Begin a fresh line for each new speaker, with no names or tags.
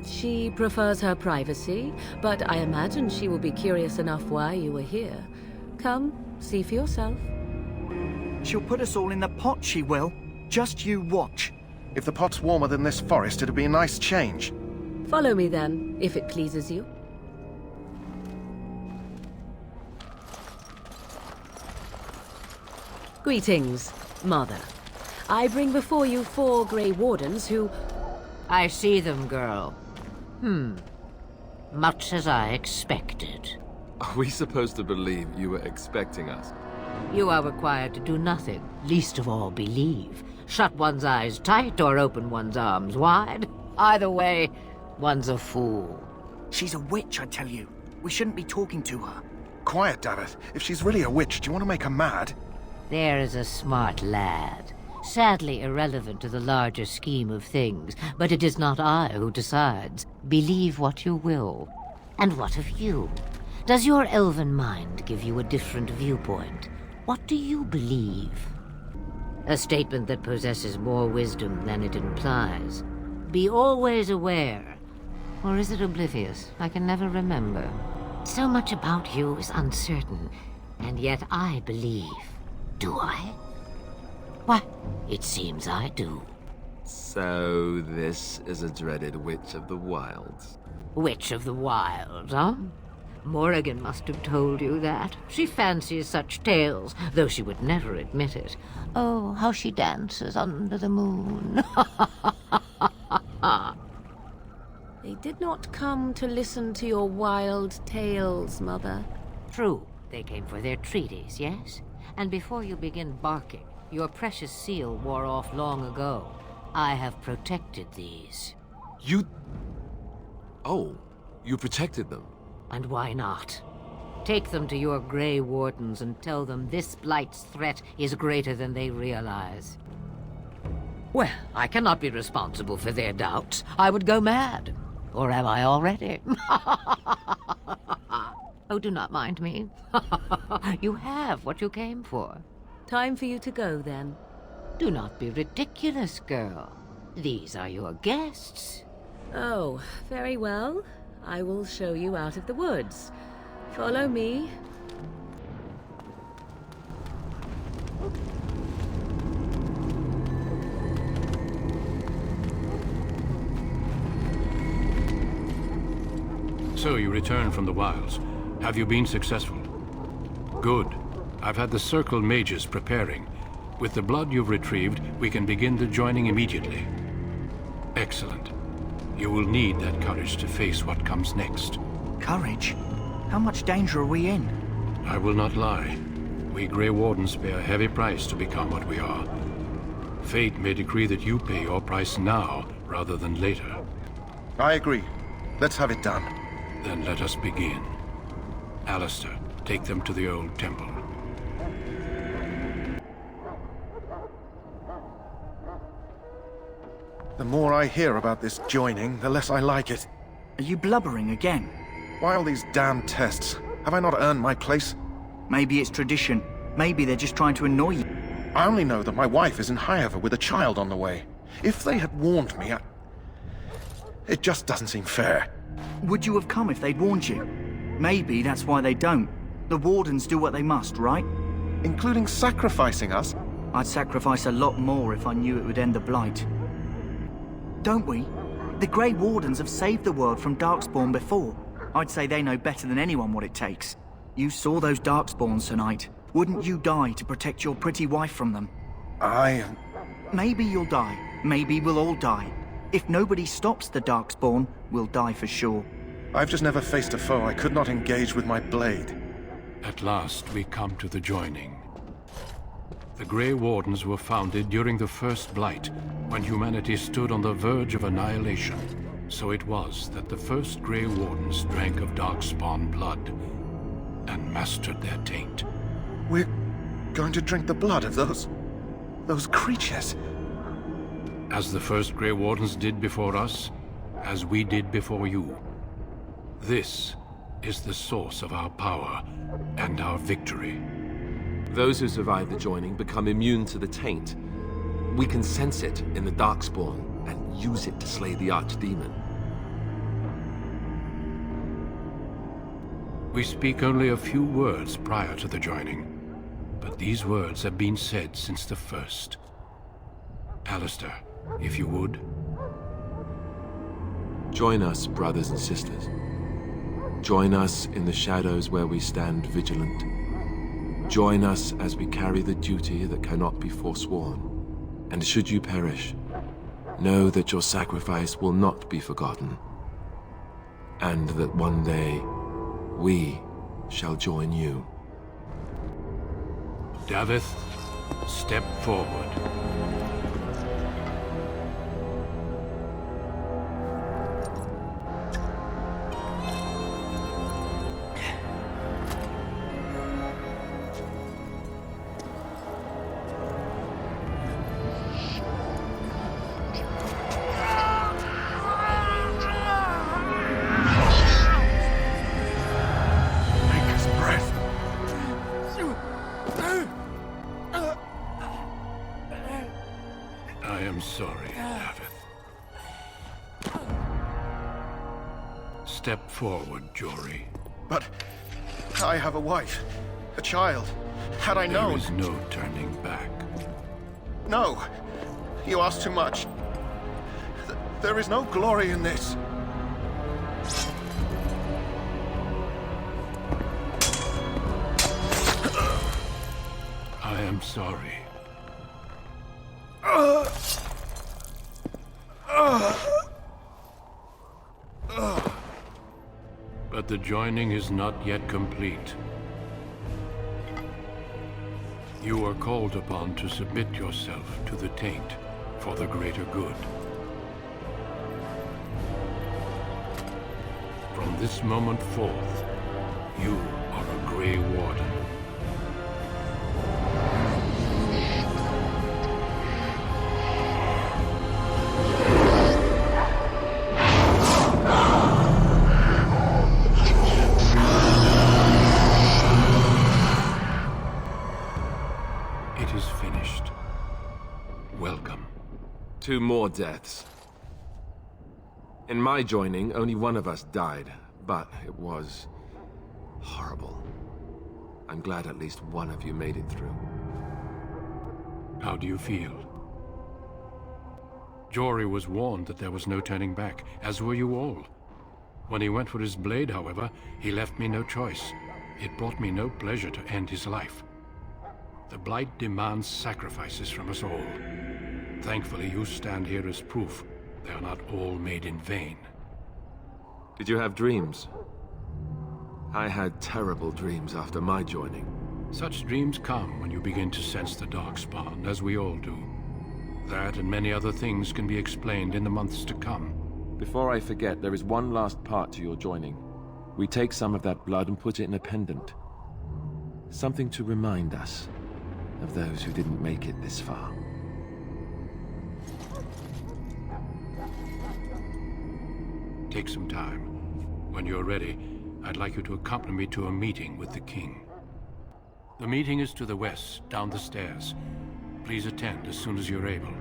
She prefers her privacy, but I imagine she will be curious enough why you were here. Come, see for yourself.
She'll put us all in the pot, she will. Just you watch.
If the pot's warmer than this forest, it'd be a nice change.
Follow me then, if it pleases you. Greetings, Mother. I bring before you 4 Grey Wardens who...
I see them, girl. Much as I expected.
Are we supposed to believe you were expecting us?
You are required to do nothing, least of all believe. Shut one's eyes tight or open one's arms wide. Either way, one's a fool.
She's a witch, I tell you. We shouldn't be talking to her.
Quiet, Davith. If she's really a witch, do you want to make her mad?
There is a smart lad. Sadly irrelevant to the larger scheme of things, but it is not I who decides. Believe what you will. And what of you? Does your elven mind give you a different viewpoint? What do you believe? A statement that possesses more wisdom than it implies. Be always aware. Or is it oblivious? I can never remember. So much about you is uncertain, and yet I believe. Do I? Why, it seems I do.
So this is a dreaded Witch of the Wilds.
Witch of the Wilds, huh? Morrigan must have told you that. She fancies such tales, though she would never admit it. Oh, how she dances under the moon.
They did not come to listen to your wild tales, Mother.
True, they came for their treaties, yes? And before you begin barking, your precious seal wore off long ago. I have protected these.
You... Oh, you protected them.
And why not? Take them to your Grey Wardens and tell them this Blight's threat is greater than they realize. Well, I cannot be responsible for their doubts. I would go mad. Or am I already? Oh, do not mind me. You have what you came for.
Time for you to go, then.
Do not be ridiculous, girl. These are your guests.
Oh, very well. I will show you out of the woods. Follow me.
So you returned from the wilds. Have you been successful? Good. I've had the Circle mages preparing. With the blood you've retrieved, we can begin the joining immediately. Excellent. You will need that courage to face what comes next.
Courage? How much danger are we in?
I will not lie. We Grey Wardens pay a heavy price to become what we are. Fate may decree that you pay your price now, rather than later.
I agree. Let's have it done.
Then let us begin. Alistair, take them to the old temple.
The more I hear about this joining, the less I like it.
Are you blubbering again?
Why all these damn tests? Have I not earned my place?
Maybe it's tradition. Maybe they're just trying to annoy you.
I only know that my wife is in Highover with a child on the way. If they had warned me, it just doesn't seem fair.
Would you have come if they'd warned you? Maybe that's why they don't. The Wardens do what they must, right?
Including sacrificing us?
I'd sacrifice a lot more if I knew it would end the Blight. Don't we? The Grey Wardens have saved the world from Darkspawn before. I'd say they know better than anyone what it takes. You saw those Darkspawns tonight. Wouldn't you die to protect your pretty wife from them?
Maybe
you'll die. Maybe we'll all die. If nobody stops the Darkspawn, we'll die for sure.
I've just never faced a foe I could not engage with my blade.
At last, we come to the joining. The Grey Wardens were founded during the First Blight, when humanity stood on the verge of annihilation. So it was that the first Grey Wardens drank of Darkspawn blood and mastered their taint.
We're going to drink the blood of those creatures.
As the first Grey Wardens did before us, as we did before you. This is the source of our power and our victory.
Those who survive the joining become immune to the taint. We can sense it in the Darkspawn and use it to slay the Archdemon.
We speak only a few words prior to the joining, but these words have been said since the first. Alistair, if you would.
Join us, brothers and sisters. Join us in the shadows where we stand vigilant. Join us as we carry the duty that cannot be forsworn. And should you perish, know that your sacrifice will not be forgotten, and that one day we shall join you.
Davith, step forward. I am sorry, Davith. Step forward, Jory.
But I have a wife, a child. Had I known...
There is no turning back.
No, you ask too much. There is no glory in this.
I am sorry. But the joining is not yet complete. You are called upon to submit yourself to the taint for the greater good. From this moment forth, you are a Grey Warden. It is finished. Welcome.
2 more deaths. In my joining, only one of us died, but it was horrible. I'm glad at least one of you made it through.
How do you feel? Jory was warned that there was no turning back, as were you all. When he went for his blade, however, he left me no choice. It brought me no pleasure to end his life. The Blight demands sacrifices from us all. Thankfully, you stand here as proof they are not all made in vain.
Did you have dreams? I had terrible dreams after my joining.
Such dreams come when you begin to sense the Darkspawn, as we all do. That and many other things can be explained in the months to come.
Before I forget, there is one last part to your joining. We take some of that blood and put it in a pendant. Something to remind us of those who didn't make it this far.
Take some time. When you're ready, I'd like you to accompany me to a meeting with the king. The meeting is to the west, down the stairs. Please attend as soon as you're able.